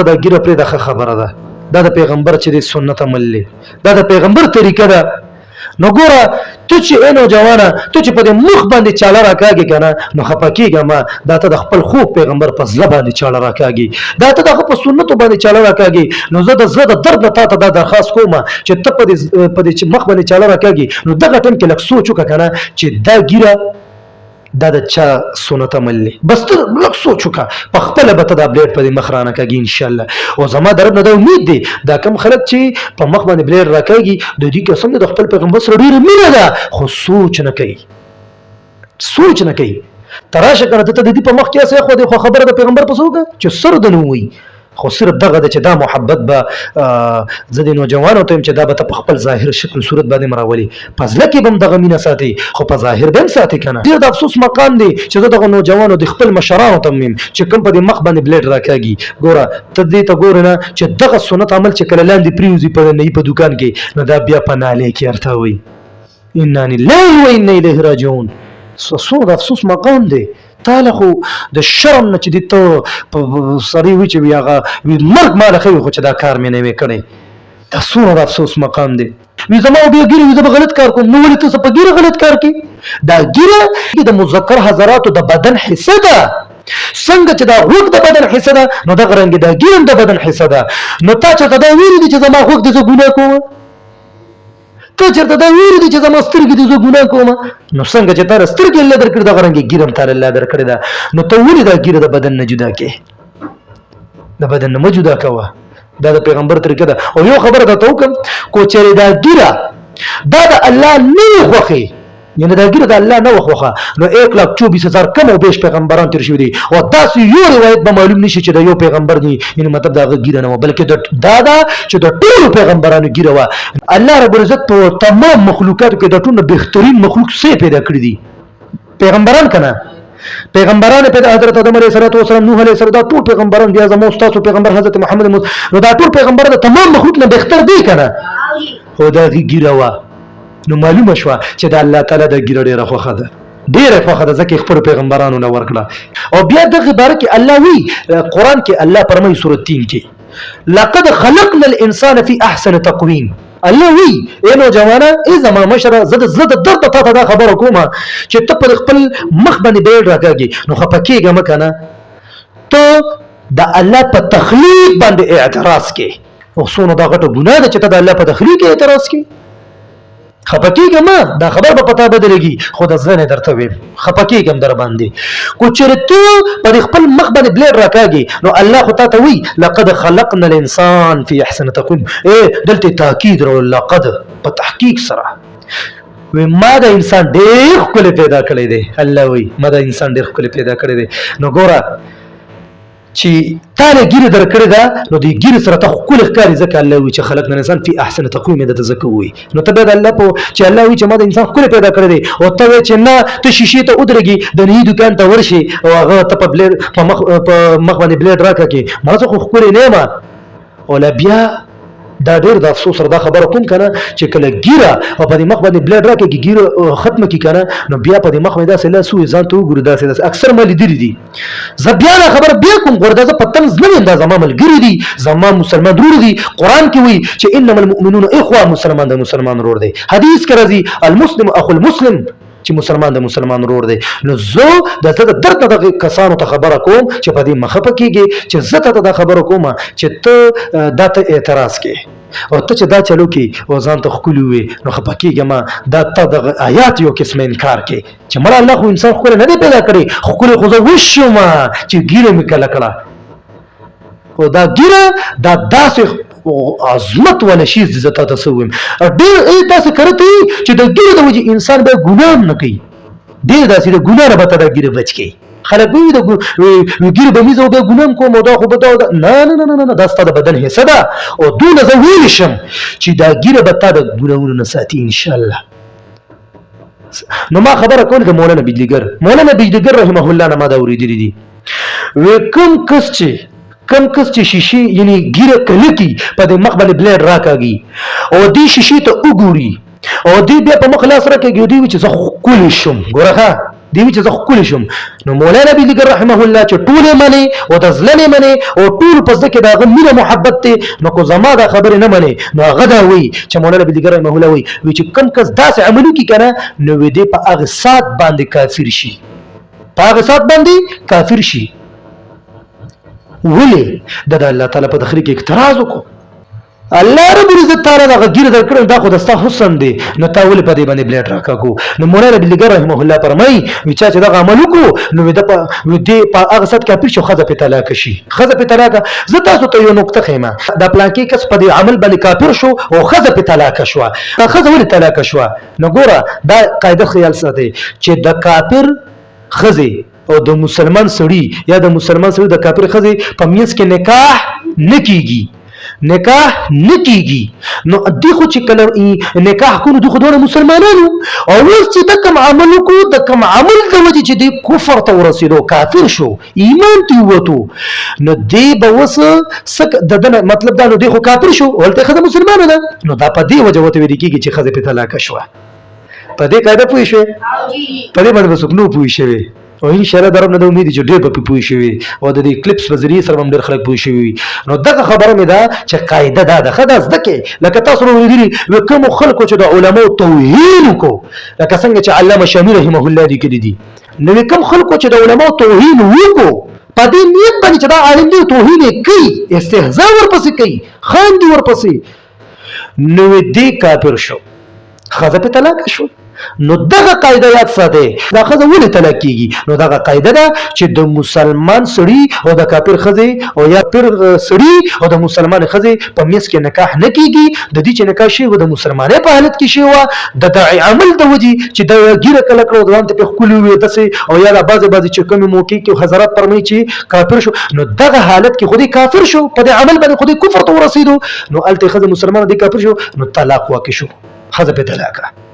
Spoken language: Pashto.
دا ګیره پرې د خبره ده دا د پیغمبر چې د سنت عمل دی دا د پیغمبر طریقه ده نو ګوره ته چې ای نوجوانه ته چې په دې مخ باندې چاله راکاږي که نه نو خفه کېږه ما دا ته د خپل خوب پیغمبر په زړه باندې چاله راکاږي دا ته د هغه په سنتو باندې چاله راکاږي نو زه د زړه د درد نه تا ته دا درخواست کوم چې ته په دې چې مخ باندې چاله راکاږي نو دغه ټایم کې لږ سوچ وکړه که نه چې دا ګیره دا د چا سنت عمل دی بس ته لږ سوچ وکړه په خپله به ته دا بلیډ په دې مخ رانه کاږي انشاءالله او زما د رب نه دا امید دی دا کم خلک چې په مخ باندې بلیډ راکاږي د دوی قسم دی د خپل پیغمبر سره ډېره مینه ده خو سوچ نه کوي ته راشه که نه ته د دې په مخ کې هسې خو خو خبره د پیغمبر په څه وکړه چې سر د نه ووایي خو صرف دغه ده چې دا محبت به زه د نوجوانو ته یم چې دا به ته په خپل ظاهر شکل صورت باندې مراولي په زړه کې به هم دغه مینه ساتي خو په ظاهر به هم ساتي که نه ډېر د افسوس مقام دی چې زه دغه نوجوانو د خپل مشرانو ته یم چې کوم په دې مخ باندې بلیډ راکاږي ګوره ته دې ته ګوره نه چې دغه سنت عمل چې کله لاندې پرېوځي په نهي په دوکان کې نو دا بیا په نالۍ کې ارته وایي انا لله و انا الیه راجعون څومره د افسوس مقام دی تاله خو د شرم نه چې دې ته سړی وي چې وي هغه مرګ ماله ښه وي خو چې دا کار مې نه وی کړی دا څومره د افسوس مقام دی وي زما بیا ګیرې وي زه به غلط کار کوم نو ولې ته په ګیره غلط کار کوي دا ګیره د مذکر حضراتو د بدن حصه ده څنګه چې دا غوږ د بدن حصه ده نو دغه رنګې دا ګیره د بدن حصه ده نو تا چېرته دا ویلي دي چې زما غوږ دې زه ګناه کوم ته چېرته دا ویلي دي چې زما سترګې دې زه ګناه کوم نو څنګه چې تا د سترګې الله درکړي دغه رنګې ګیره هم تا الله درکړې ده نو ته ولې دا ګیره د بدن نه جدا کې د بدن نه مه جدا کوه دا د پیغمبر طریقه ده او یو خبره درته وکړم کو چېرې دا ګیره دا د الله نه وي خوښې یعنی دا ګیره د الله نه وخوخه نو 1,24,000 کم او بیش پیغمبران تیر شوي دي او داسې یو روایت به معلوم نشي چې د یو پیغمبر دی یعنی مطلب د هغه ګیره نه وه بلکې دا ده چې د ټولو پیغمبرانو ګیره وه الله رب العزت په تمام مخلوقاتو کې د ټولو بهترین مخلوق څه پیدا کړي دي پیغمبران که نه پیغمبران پیدا حضرت آدم علیه السلام نوح علیه السلام دا ټول پیغمبران بیا زموږ ستاسو پیغمبر حضرت محمد نو دا ټول پیغمبران د تمام مخلوق نه بهتر دی که نه خو د هغې ګیره وه نو معلومه شوه چې د الله تعالی د ګیره ډېره خوښه ده ډېره خوښه ده ځکه یې خپلو پیغمبرانو نه ورکړه او بیا دغه باره کې الله وی قرآن کې الله فرمایي سورة 3 کې لقد خلقنا الانسان في احسن تقویم الله وی ای نوجوانه ای زما مشره زه د زړه د درد ته ته دا خبره کوم چې ته پر خپل مخ باندې بلیډ راکاږي نو خفه کېږه مه که نه ته د الله په تخلیق باندې اعتراض کې او څونه دا غټه ګناه ده چې ته د الله په تخلیق اعتراض کې خفه کېږه مه دا خبر به په تا بدلېږي خو د زړه نه درته ویم خفه کېږم در باندې کو چېرې ته په خپل مخ باندې بلیډ راکاږي نو الله خو تا ته وایي لقد خلقنا الانسان في احسن تقویم دلته تاکید راوړل لقد په تحقیق سره وی ما د انسان ډېر ښکلی پیدا کړی دی الله وایي ما د انسان ډېر ښکلی پیدا کړی دی نو ګوره چې تا له ګیره درکړې ده نو دې ګیرې سره ته ښکلې ښکاري ځکه الله وایي چې خلقنا الانسان فی احسن تقویم یې درته ځکه وایي نو ته بیا د الله په چې الله وایي چې ما د انسان ښکلی پیدا کړی دی او ته وایې چې نه ته شیشې ته ودرېږي د نهي دوکان ته ورشي او هغه ته په مخ باندې بلیډ راکړه کې ما زه خو ښکلی نه یم او لا بیا دا ډېر د افسوس سره دا خبره کوم که نه چې کله ګیره او په دې مخ باندې بلیډ راکړي ګیره ختمه کړي که نه نو بیا په دې مخ باندې داسې لاس ووایي ځان ته وګورو داسې اکثر ما لیدلي دي زه بیا دا خبره بیا کوم ګوره دا زه په طنز نه یم دا زما ملګري دي زما مسلمان ورور دي قرآن کې وایي چې انما المؤمنون اخوه مسلمان د مسلمان ورور دی حدیث کې راځي المسلم اخو المسلم چې مسلمان د مسلمان ورور دی نو زه د ته د درد نه دغه کسانو ته خبره کوم چې په دې مخه پکېږي چې زه ته دا خبره کوم چې ته دا ته اعتراض کې او ته چې دا چلو کې او ځان ته ښکلي وي نو خفه کېږه مه دا ته دغه آیات یو قسمه انکار کې چې مړه الله خو انسان ښکلی نه دی پیدا کړی ښکلی خو زه وشومه چې ګیره مې کله کړه خو دا ګیره دا داسې عظمت والا شیز دی زه تا ته څه ووایم ډېر داسې کرته وي چې د ګیرې د وجې انسان بیا ګناه هم نه کوي ډېر داسې د ګناه نه به ته دا ګیره بچ کوي خلک وایي ګیرې به مې زه بیا ګناه هم کوم او دا خو به دا نه دا ستا د بدن حصه ده او دونه زه ویلی شم چې دا ګیره به تا د ګناهونو نه ساتي انشاءالله نو ما خبره کوله د مولانا بجلیګر رحمه الله نه ما دا اورېدلي دي وی کوم کس چې شیشې یعنی ګیره کلکي په دې مخ باندې بلیډ راکاږي او دې شیشې ته وګوري او دې بیا په مخ لاس راکاږي او دې وایي چې زه ښکلی شم ګوره ښه دیوی چې زه ښکلی شم. نو مولانا بیلیګر رحمه الله چې ټولې منې او د زړه نه منې او ټول په زړه کې د هغه مینه محبت دی، نو کو زما دا خبرې نه منې نو هغه دا وایي چې مولانا بیلیګر رحمه الله وایي چې کوم کس داسې عمل وکړي که نه نو دی په هغه سات باندې کافر شي، په هغه سات باندې کافر شي. ولې د الله تعالی په تخریق اعتراض وکړو؟ الله رب العزت تعالی دا غیر درکړ دا خو دستا حسن دی، نو تا ولې په دې باندې بلیډ راکاکو؟ نو مولانا بیلیګر رحمه الله فرمایي چې دا عمل وکړو نو دې په هغه سات کافر شو، خزه په طلاق شي، خزه په طلاق. زه تاسو ته یو نقطه خیمه، دا پلانکی کس په دې عمل باندې کافر شو او خزه په طلاق شو. خزه ولې طلاق شو؟ نو ګوره دا قاعده خیال ساتي چې د کافر خزه او د مسلمان سړي یا د مسلمان سړي د کافر خزه په میانس کې نکاح نکېږي، نکاح نکېږي. نو دی خو چې کله نکاح کوو دوی خو دواړه مسلمانانو، او اوس چې د کوم عمل وکړو د کوم عمل د وجې چې دی کفر ته ورسېدو، کافر شو، ایمان ته ووتو، نو دی به اوس د ده مطلب دا نو دی خو کافر شو هلته ښځه مسلمانه ده، نو دا په دې وجه ورته ویل کېږي چې ښځه پرې طلاقه شوه. په دې قاعده پوه شوې؟ په دې باندې به څوک نه پوه شوی، او ان شاء الله درم نه د امید چې ډېر به پوه شوي او د دې کلیپس په ذریعه سره هم ډېر خلک پوه شوي. نو دغه خبره مې ده چې قاعده دا ده، ښه ده زده کړې. لکه تاسو ولیدلي کومو خلکو چې د علماو توهین وکړو، لکه څنګه چې علامه شامي رحمه الله لیکلي دي، نو کوم خلکو چې د علماو توهین وکړو په دې نیت باندې چې دا عالم دی توهین یې کوي، استهزاء ورپسې کوي، خاندي ورپسې، نو دې کافر شو، ښځه په طلاق شو. نو دغه قاعده یاد ساتئ، دا ښځه ولې طلاق کیږي؟ نو دغه قاعده ده چې د مسلمان سړي او د کافر ښځې او یا پیر سړي او د مسلمان ښځې په میس کې نکاح نه کیږي. د دې چې نکاح شوی و د مسلمانۍ په حالت کې شوی وه، د دغه عمل د وجې چې د ګیره کله کړه ځان ته پې ښکلي وي داسې، او یا د بعضې چې کومې موقع کې حضرات فرمایي چې کافر شو، نو دغه حالت کې خو دې کافر شو، په دې عمل باندې خو دې کفر ته ورسېدو، نو هلته ښځه مسلمانه دې کافر شو، نو طلاق واقع شو، ښځه پې طلاقه.